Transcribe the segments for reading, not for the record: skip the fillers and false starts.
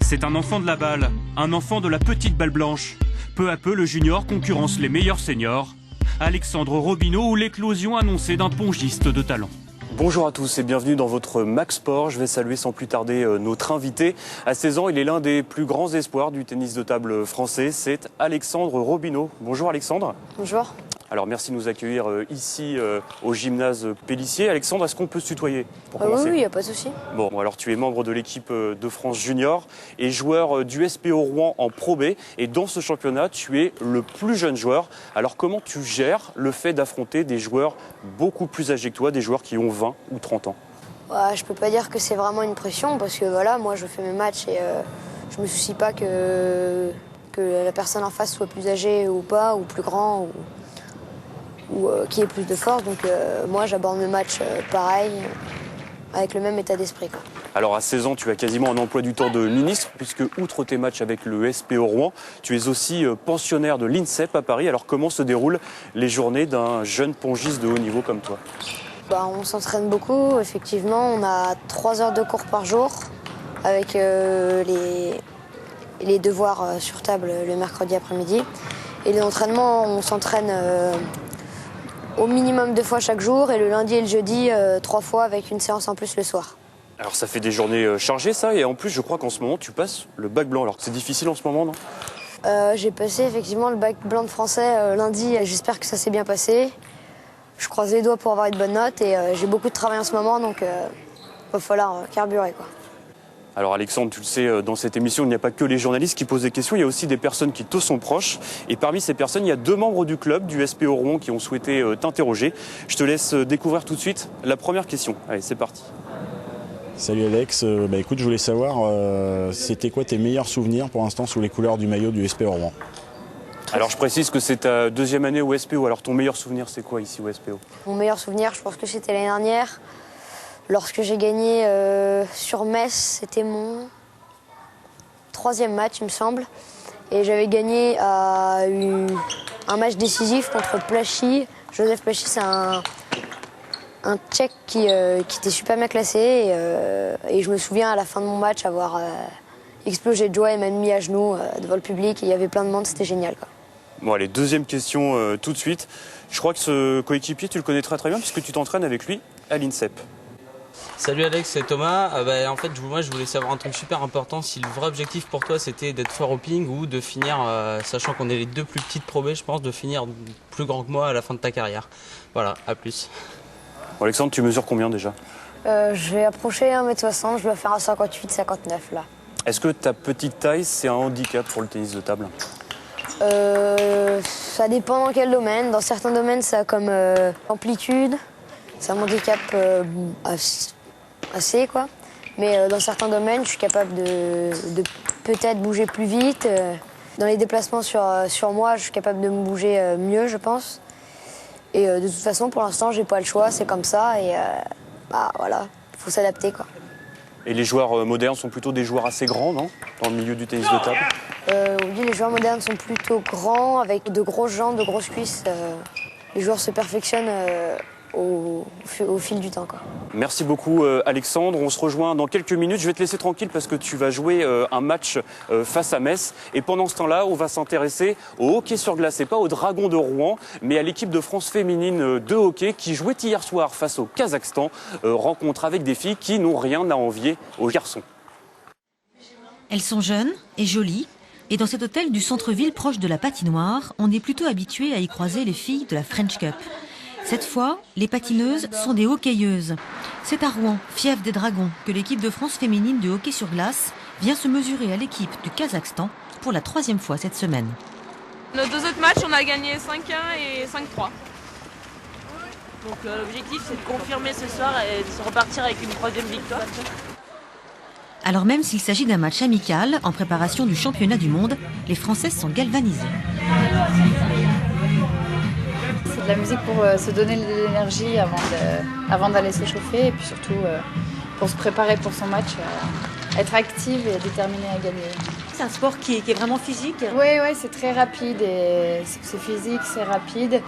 C'est un enfant de la balle, un enfant de la petite balle blanche. Peu à peu, le junior concurrence les meilleurs seniors. Alexandre Robineau ou l'éclosion annoncée d'un pongiste de talent. Bonjour à tous et bienvenue dans votre Max Sport. Je vais saluer sans plus tarder notre invité. À 16 ans, il est l'un des plus grands espoirs du tennis de table français. C'est Alexandre Robineau. Bonjour Alexandre. Bonjour. Alors merci de nous accueillir ici au gymnase Pélissier. Alexandre, est-ce qu'on peut se tutoyer pour commencer? Oui, il n'y a pas de souci. Bon, alors tu es membre de l'équipe de France Junior et joueur du SPO Rouen en Pro B. Et dans ce championnat, tu es le plus jeune joueur. Alors comment tu gères le fait d'affronter des joueurs beaucoup plus âgés que toi, des joueurs qui ont 20 ou 30 ans? Je peux pas dire que c'est vraiment une pression parce que voilà, moi je fais mes matchs et je me soucie pas que la personne en face soit plus âgée ou pas, ou plus grand ou qui ait plus de force. Donc moi j'aborde mes matchs pareil, avec le même état d'esprit, quoi. Alors à 16 ans, tu as quasiment un emploi du temps de ministre puisque outre tes matchs avec le SPO Rouen, tu es aussi pensionnaire de l'INSEP à Paris. Alors comment se déroulent les journées d'un jeune pongiste de haut niveau comme toi? On s'entraîne beaucoup, effectivement. On a 3 heures de cours par jour avec les devoirs sur table le mercredi après-midi. Et l'entraînement, on s'entraîne au minimum 2 fois chaque jour et le lundi et le jeudi 3 fois avec une séance en plus le soir. Alors ça fait des journées chargées ça, et en plus je crois qu'en ce moment tu passes le bac blanc. Alors c'est difficile en ce moment, non? J'ai passé effectivement le bac blanc de français lundi et j'espère que ça s'est bien passé. Je croise les doigts pour avoir une bonne note et j'ai beaucoup de travail en ce moment, donc va falloir carburer, quoi. Alors Alexandre, tu le sais, dans cette émission, il n'y a pas que les journalistes qui posent des questions, il y a aussi des personnes qui te sont proches. Et parmi ces personnes, il y a 2 membres du club, du SPO Rouen, qui ont souhaité t'interroger. Je te laisse découvrir tout de suite la première question. Allez, c'est parti. Salut Alex, écoute, je voulais savoir, c'était quoi tes meilleurs souvenirs pour l'instant sous les couleurs du maillot du SPO Rouen? Alors je précise que c'est ta 2e année au SPO, alors ton meilleur souvenir c'est quoi ici au SPO? Mon meilleur souvenir, je pense que c'était l'année dernière. Lorsque j'ai gagné sur Metz, c'était mon 3e match, il me semble. Et j'avais gagné un match décisif contre Plachy. Joseph Plachy, c'est un Tchèque qui était super bien classé. Et je me souviens à la fin de mon match avoir explosé de joie et m'être mis à genoux devant le public. Et il y avait plein de monde, c'était génial, quoi. Bon allez, 2e question tout de suite. Je crois que ce coéquipier, tu le connais très bien puisque tu t'entraînes avec lui à l'INSEP. Salut Alex, c'est Thomas. En fait, moi je voulais savoir un truc super important, si le vrai objectif pour toi c'était d'être fort au ping ou de finir, sachant qu'on est les 2 plus petites Pro B, je pense, de finir plus grand que moi à la fin de ta carrière. Voilà, à plus. Bon, Alexandre, tu mesures combien déjà? Je vais approcher 1m60, je dois faire un 58-59 là. Est-ce que ta petite taille, c'est un handicap pour le tennis de table? Ça dépend dans quel domaine. Dans certains domaines, ça a comme amplitude. C'est un handicap assez, quoi. Mais dans certains domaines, je suis capable de peut-être bouger plus vite. Dans les déplacements sur moi, je suis capable de me bouger mieux, je pense. Et de toute façon, pour l'instant, j'ai pas le choix, c'est comme ça. Et voilà, il faut s'adapter, quoi. Et les joueurs modernes sont plutôt des joueurs assez grands, non? Dans le milieu du tennis de table? Oui, les joueurs modernes sont plutôt grands, avec de grosses jambes, de grosses cuisses. Les joueurs se perfectionnent au fil du temps, quoi. Merci beaucoup Alexandre, on se rejoint dans quelques minutes. Je vais te laisser tranquille parce que tu vas jouer un match face à Metz. Et pendant ce temps-là, on va s'intéresser au hockey sur glace, et pas aux Dragons de Rouen, mais à l'équipe de France féminine de hockey qui jouait hier soir face au Kazakhstan. Rencontre avec des filles qui n'ont rien à envier aux garçons. Elles sont jeunes et jolies. Et dans cet hôtel du centre-ville proche de la patinoire, on est plutôt habitué à y croiser les filles de la French Cup. Cette fois, les patineuses sont des hockeyeuses. C'est à Rouen, fief des Dragons, que l'équipe de France féminine de hockey sur glace vient se mesurer à l'équipe du Kazakhstan pour la 3e fois cette semaine. Nos 2 autres matchs, on a gagné 5-1 et 5-3. Donc l'objectif c'est de confirmer ce soir et de se repartir avec une 3e victoire. Alors même s'il s'agit d'un match amical en préparation du championnat du monde, les Françaises sont galvanisées. C'est de la musique pour se donner de l'énergie avant d'aller s'échauffer et puis surtout pour se préparer pour son match, être active et déterminée à gagner. C'est un sport qui est vraiment physique. Oui, c'est très rapide et c'est physique, c'est rapide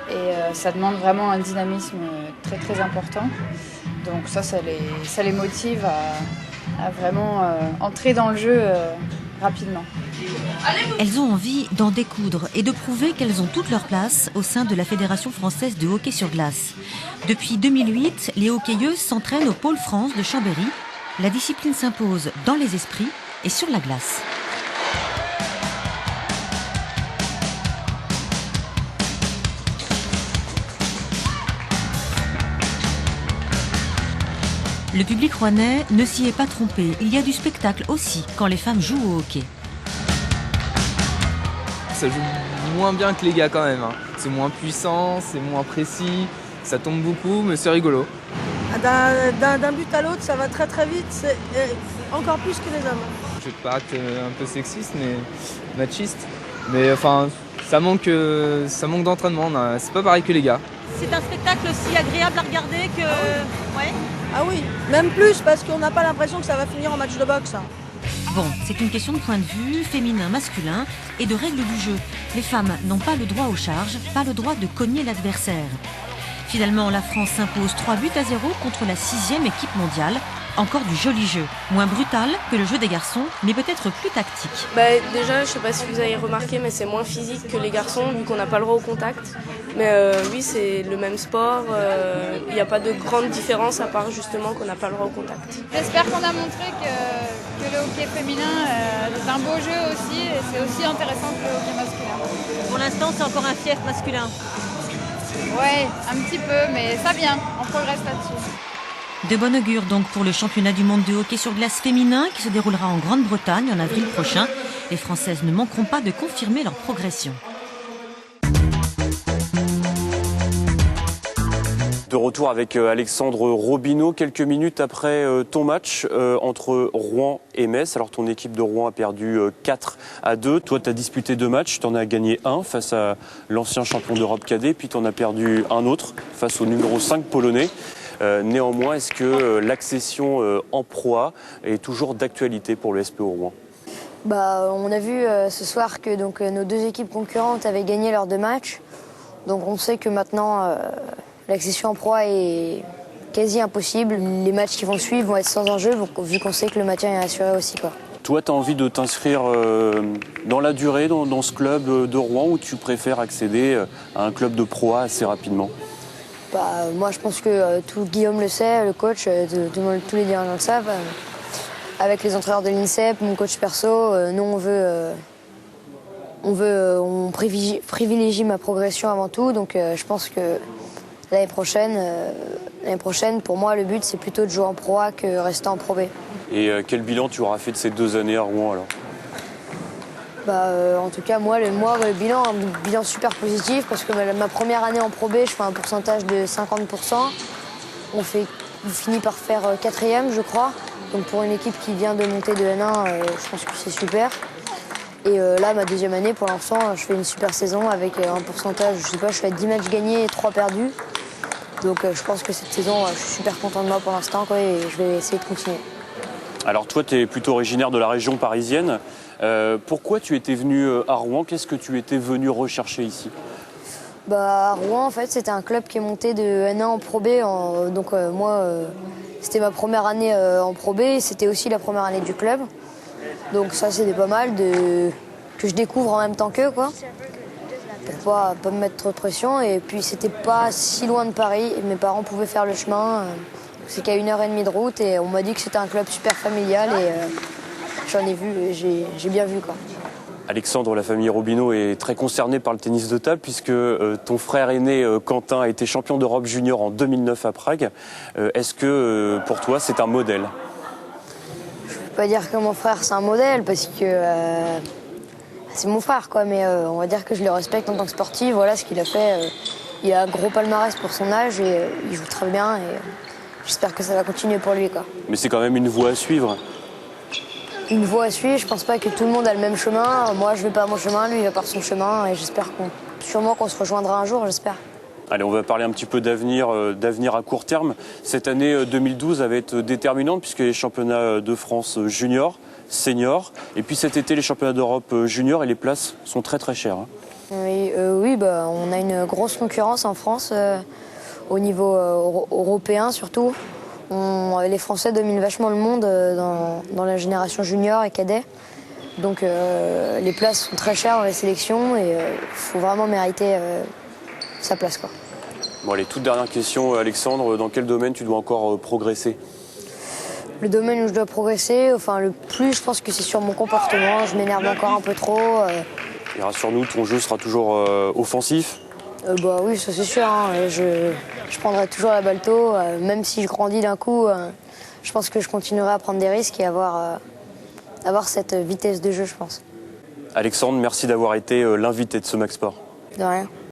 et ça demande vraiment un dynamisme très très important. Donc ça les motive à vraiment entrer dans le jeu rapidement. Elles ont envie d'en découdre et de prouver qu'elles ont toute leur place au sein de la Fédération française de hockey sur glace. Depuis 2008, les hockeyeuses s'entraînent au Pôle France de Chambéry. La discipline s'impose dans les esprits et sur la glace. Le public rouennais ne s'y est pas trompé. Il y a du spectacle aussi quand les femmes jouent au hockey. Ça joue moins bien que les gars quand même. C'est moins puissant, c'est moins précis, ça tombe beaucoup, mais c'est rigolo. D'un but à l'autre, ça va très très vite, c'est encore plus que les hommes. Je vais pas être un peu sexiste, mais machiste. Mais enfin, ça manque d'entraînement, c'est pas pareil que les gars. C'est un spectacle aussi agréable à regarder que... Ouais. Ah oui, même plus parce qu'on n'a pas l'impression que ça va finir en match de boxe. Bon, c'est une question de point de vue, féminin, masculin et de règles du jeu. Les femmes n'ont pas le droit aux charges, pas le droit de cogner l'adversaire. Finalement, la France s'impose 3 buts à 0 contre la 6e équipe mondiale. Encore du joli jeu, moins brutal que le jeu des garçons, mais peut-être plus tactique. Déjà, je sais pas si vous avez remarqué, mais c'est moins physique que les garçons, vu qu'on n'a pas le droit au contact. Mais oui, c'est le même sport, il n'y a pas de grande différence à part justement qu'on n'a pas le droit au contact. J'espère qu'on a montré que le hockey féminin est un beau jeu aussi, et c'est aussi intéressant que le hockey masculin. Pour l'instant, c'est encore un fief masculin. Ouais, un petit peu, mais ça vient, on progresse là-dessus. De bon augure donc pour le championnat du monde de hockey sur glace féminin qui se déroulera en Grande-Bretagne en avril prochain. Les Françaises ne manqueront pas de confirmer leur progression. De retour avec Alexandre Robineau, quelques minutes après ton match entre Rouen et Metz. Alors ton équipe de Rouen a perdu 4-2. Toi, tu as disputé 2 matchs, tu en as gagné un face à l'ancien champion d'Europe cadet, puis tu en as perdu un autre face au numéro 5 polonais. Néanmoins, est-ce que l'accession en Pro A est toujours d'actualité pour le SPO Rouen ? On a vu ce soir que nos 2 équipes concurrentes avaient gagné leurs 2 matchs. Donc on sait que maintenant l'accession en Pro A est quasi impossible. Les matchs qui vont suivre vont être sans enjeu, vu qu'on sait que le maintien est assuré aussi, quoi. Toi, tu as envie de t'inscrire dans la durée dans ce club de Rouen, ou tu préfères accéder à un club de Pro A assez rapidement ? Moi, je pense que tout Guillaume le sait, le coach, tous les dirigeants le savent. Avec les entraîneurs de l'INSEP, mon coach perso, nous, on privilégie ma progression avant tout. Donc, je pense que l'année prochaine, pour moi, le but, c'est plutôt de jouer en Pro A que rester en Pro B. Et quel bilan tu auras fait de ces 2 années à Rouen alors ? En tout cas, le bilan super positif parce que ma première année en Pro B, je fais un pourcentage de 50%. On finit par faire 4e, je crois. Donc pour une équipe qui vient de monter de N1, je pense que c'est super. Et là, ma 2e année, pour l'instant, je fais une super saison avec un pourcentage, je suis à 10 matchs gagnés et 3 perdus. Donc je pense que cette saison, je suis super content de moi pour l'instant, et je vais essayer de continuer. Alors toi, tu es plutôt originaire de la région parisienne. Pourquoi tu étais venu à Rouen ? Qu'est-ce que tu étais venu rechercher ici ? À Rouen, en fait, c'était un club qui est monté de N1 en Pro B. C'était ma première année en Pro B. C'était aussi la première année du club. Donc ça, c'était pas mal que je découvre en même temps qu'eux, quoi. Pour pas me mettre trop de pression. Et puis, c'était pas si loin de Paris. Mes parents pouvaient faire le chemin. C'est qu'à 1h30 de route. Et on m'a dit que c'était un club super familial. Et j'en ai vu, j'ai bien vu, quoi. Alexandre, la famille Robineau est très concernée par le tennis de table puisque ton frère aîné Quentin a été champion d'Europe junior en 2009 à Prague. Est-ce que pour toi c'est un modèle ? Je ne peux pas dire que mon frère c'est un modèle parce que c'est mon frère, quoi, mais on va dire que je le respecte en tant que sportif. Voilà ce qu'il a fait. Il a un gros palmarès pour son âge et il joue très bien et j'espère que ça va continuer pour lui, quoi. Mais c'est quand même une voie à suivre. Une voie à suivre, je pense pas que tout le monde a le même chemin. Moi, je vais pas mon chemin, lui, il va par son chemin. Et j'espère qu'on se rejoindra un jour, j'espère. Allez, on va parler un petit peu d'avenir à court terme. Cette année 2012 va être déterminante puisque les championnats de France junior, senior, et puis cet été les championnats d'Europe junior et les places sont très très chères. Oui, on a une grosse concurrence en France au niveau européen surtout. Les Français dominent vachement le monde dans la génération junior et cadet. Donc les places sont très chères dans les sélections et il faut vraiment mériter sa place, quoi. Bon, allez, toute dernière question, Alexandre. Dans quel domaine tu dois encore progresser? Le domaine où je dois progresser, enfin le plus, je pense que c'est sur mon comportement. Je m'énerve encore un peu trop. Et rassure-nous, ton jeu sera toujours offensif? Bah oui, ça c'est sûr. Hein. Je prendrai toujours la balle tôt. Même si je grandis d'un coup, je pense que je continuerai à prendre des risques et avoir cette vitesse de jeu, je pense. Alexandre, merci d'avoir été l'invité de ce Max Sport. De rien.